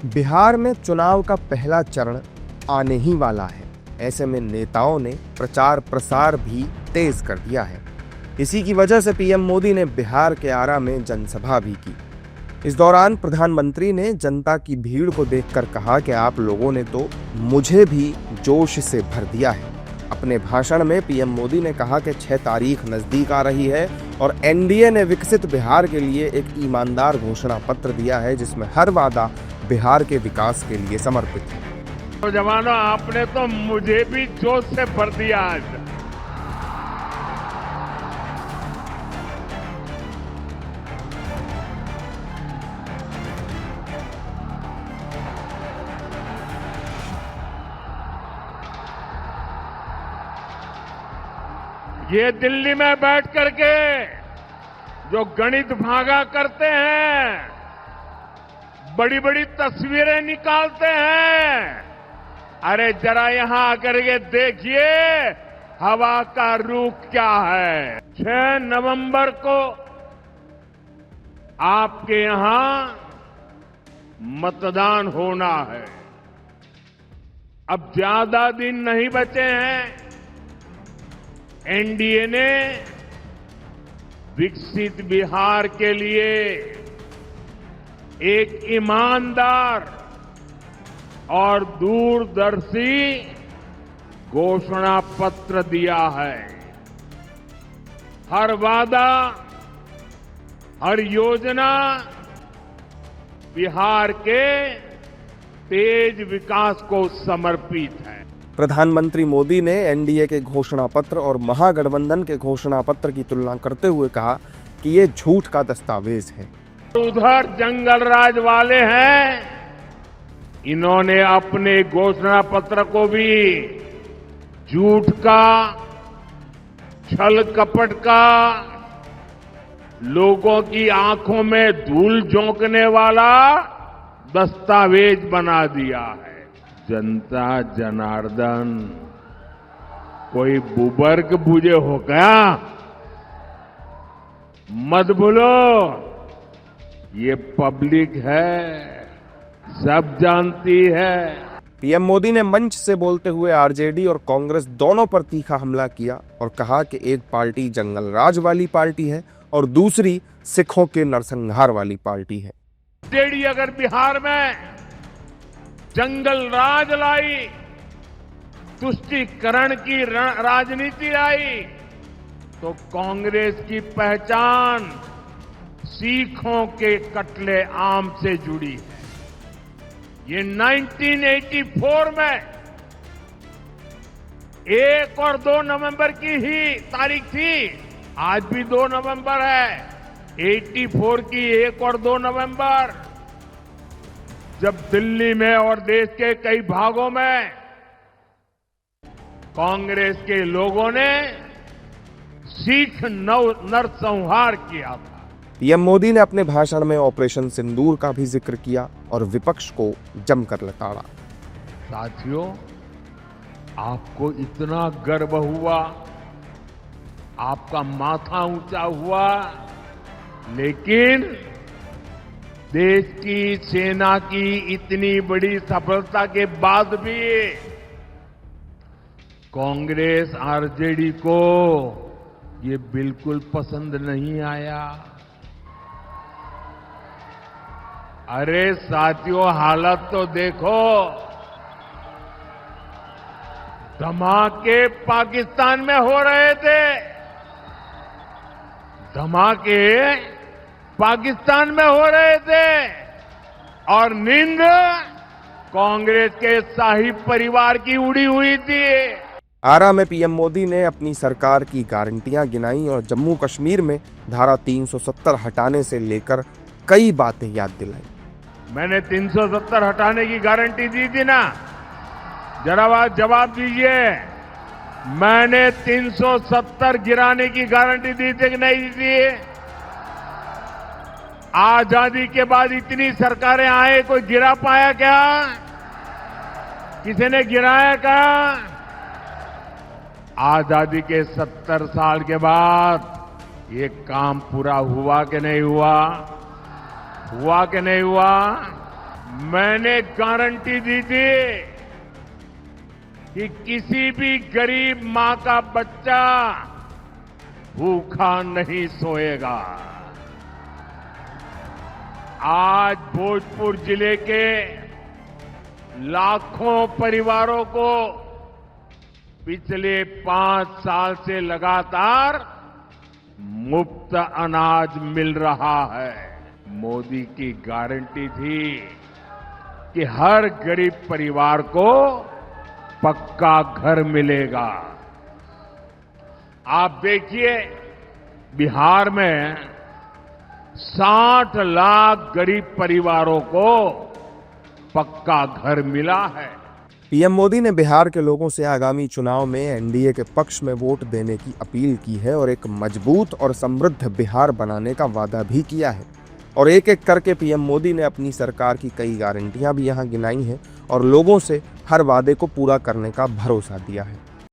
बिहार में चुनाव का पहला चरण आने ही वाला है। ऐसे में नेताओं ने प्रचार प्रसार भी तेज कर दिया है। इसी की वजह से पीएम मोदी ने बिहार के आरा में जनसभा भी की। इस दौरान प्रधानमंत्री ने जनता की भीड़ को देखकर कहा कि आप लोगों ने तो मुझे भी जोश से भर दिया है। अपने भाषण में पीएम मोदी ने कहा कि 6 तारीख नजदीक आ रही है और एनडीए ने विकसित बिहार के लिए एक ईमानदार घोषणा पत्र दिया है, जिसमें हर वादा बिहार के विकास के लिए समर्पित है। तो जवानों, आपने तो मुझे भी जोश से भर दिया आज। ये दिल्ली में बैठ करके जो गणित भागा करते हैं, बड़ी बड़ी तस्वीरें निकालते हैं, अरे जरा यहां आकर के देखिए हवा का रुख क्या है। 6 नवंबर को आपके यहां मतदान होना है। अब ज्यादा दिन नहीं बचे हैं। एनडीए ने विकसित बिहार के लिए एक ईमानदार और दूरदर्शी घोषणा पत्र दिया है। हर वादा, हर योजना बिहार के तेज विकास को समर्पित है। प्रधानमंत्री मोदी ने एनडीए के घोषणा पत्र और महागठबंधन के घोषणा पत्र की तुलना करते हुए कहा कि ये झूठ का दस्तावेज है। उधर जंगल राज वाले हैं, इन्होंने अपने घोषणा पत्र को भी झूठ का, छल कपट का, लोगों की आंखों में धूल झोंकने वाला दस्तावेज बना दिया है। जनता जनार्दन कोई बुबर्ग बुझे हो गया? मत बोलो, ये पब्लिक है, सब जानती है। पीएम मोदी ने मंच से बोलते हुए आरजेडी और कांग्रेस दोनों पर तीखा हमला किया और कहा कि एक पार्टी जंगल राज वाली पार्टी है और दूसरी सिखों के नरसंहार वाली पार्टी है। आरजेडी अगर बिहार में जंगल राज लाई, तुष्टीकरण की राजनीति लाई, तो कांग्रेस की पहचान सिखों के कत्ले आम से जुड़ी है। ये 1984 में 1 और 2 नवंबर की ही तारीख थी। आज भी 2 नवंबर है। 84 की 1 और 2 नवंबर, जब दिल्ली में और देश के कई भागों में कांग्रेस के लोगों ने सिख नरसंहार किया था। पीएम मोदी ने अपने भाषण में ऑपरेशन सिंदूर का भी जिक्र किया और विपक्ष को जमकर लताड़ा। साथियों, आपको इतना गर्व हुआ, आपका माथा ऊंचा हुआ, लेकिन देश की सेना की इतनी बड़ी सफलता के बाद भी कांग्रेस आरजेडी को ये बिल्कुल पसंद नहीं आया। अरे साथियों, हालत तो देखो। धमाके पाकिस्तान में हो रहे थे, धमाके पाकिस्तान में हो रहे थे, और नींद कांग्रेस के शाही परिवार की उड़ी हुई थी। आरा में पीएम मोदी ने अपनी सरकार की गारंटियां गिनाई और जम्मू कश्मीर में धारा 370 हटाने से लेकर कई बातें याद दिलाई। मैंने 370 हटाने की गारंटी दी थी ना? जरा जवाब दीजिए। मैंने 370 गिराने की गारंटी दी थी कि नहीं दी थी? आजादी के बाद इतनी सरकारें आए, कोई गिरा पाया क्या? किसी ने गिराया क्या? आजादी के 70 साल के बाद ये काम पूरा हुआ कि नहीं हुआ? हुआ कि नहीं हुआ? मैंने गारंटी दी थी कि किसी भी गरीब मां का बच्चा भूखा नहीं सोएगा। आज भोजपुर जिले के लाखों परिवारों को पिछले 5 साल से लगातार मुफ्त अनाज मिल रहा है। मोदी की गारंटी थी कि हर गरीब परिवार को पक्का घर मिलेगा। आप देखिए, बिहार में 60 लाख गरीब परिवारों को पक्का घर मिला है। पीएम मोदी ने बिहार के लोगों से आगामी चुनाव में एनडीए के पक्ष में वोट देने की अपील की है और एक मजबूत और समृद्ध बिहार बनाने का वादा भी किया है। और एक एक करके पीएम मोदी ने अपनी सरकार की कई गारंटियां भी यहां गिनाई हैं और लोगों से हर वादे को पूरा करने का भरोसा दिया है।